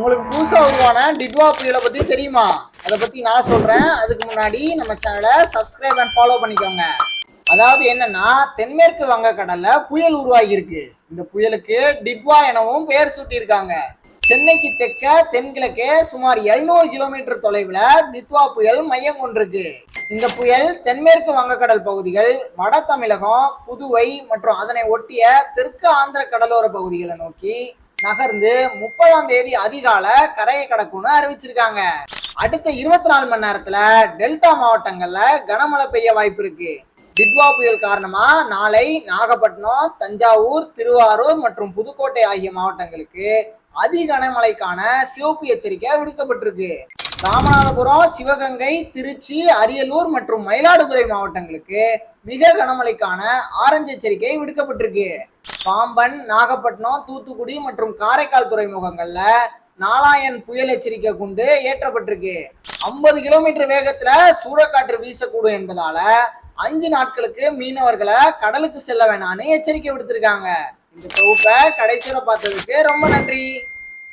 உங்களுக்கு புதுசா உருவான டிட்வா புயலை பத்தி தெரியுமா? அதை பத்தி நான் சொல்றேன். அதுக்கு முன்னாடி நம்ம சேனலை சப்ஸ்கிரைப் அண்ட் ஃபாலோ பண்ணிக்கோங்க. அதாவது என்னன்னா, தென்மேற்கு வங்கக்கடல்ல புயல் உருவாகி இருக்கு. இந்த புயலுக்கு டிட்வா எனவும் பெயர் சூட்டியிருக்காங்க. சென்னைக்கு தெற்க தென்கிழக்கே சுமார் 700 கிலோமீட்டர் தொலைவுல தித்வா புயல் மையம் கொண்டிருக்கு. இந்த புயல் தென்மேற்கு வங்கக்கடல் பகுதிகள், வட தமிழகம், புதுவை மற்றும் அதனை ஒட்டிய தெற்கு ஆந்திர கடலோர பகுதிகளை நோக்கி நகர்ந்து 30ஆம் தேதி அதிகால கரையை கடக்கும்னு அறிவிச்சிருக்காங்க. அடுத்த 24 மணி நேரத்துல டெல்டா மாவட்டங்கள்ல கனமழை பெய்ய வாய்ப்பு இருக்கு. டிட்வா புயல் காரணமா நாளை நாகப்பட்டினம், தஞ்சாவூர், திருவாரூர் மற்றும் புதுக்கோட்டை ஆகிய மாவட்டங்களுக்கு அதி கனமழைக்கான சிவப்பு எச்சரிக்கை விடுக்கப்பட்டிருக்கு. ராமநாதபுரம், சிவகங்கை, திருச்சி, அரியலூர் மற்றும் மயிலாடுதுறை மாவட்டங்களுக்கு மிக கனமழைக்கான ஆரஞ்சு எச்சரிக்கை விடுக்கப்பட்டிருக்கு. பாம்பன், நாகப்பட்டினம், தூத்துக்குடி மற்றும் காரைக்கால் துறைமுகங்கள்ல நாலாயன் புயல் எச்சரிக்கை கொண்டு ஏற்றப்பட்டிருக்கு. 50 கிலோமீட்டர் வேகத்துல சூறைக்காற்று வீசக்கூடும் என்பதால 5 நாட்களுக்கு மீனவர்களை கடலுக்கு செல்ல வேணான்னு எச்சரிக்கை விடுத்திருக்காங்க. இந்த தொகுப்பை கடைசியில பார்த்ததுக்கு ரொம்ப நன்றி.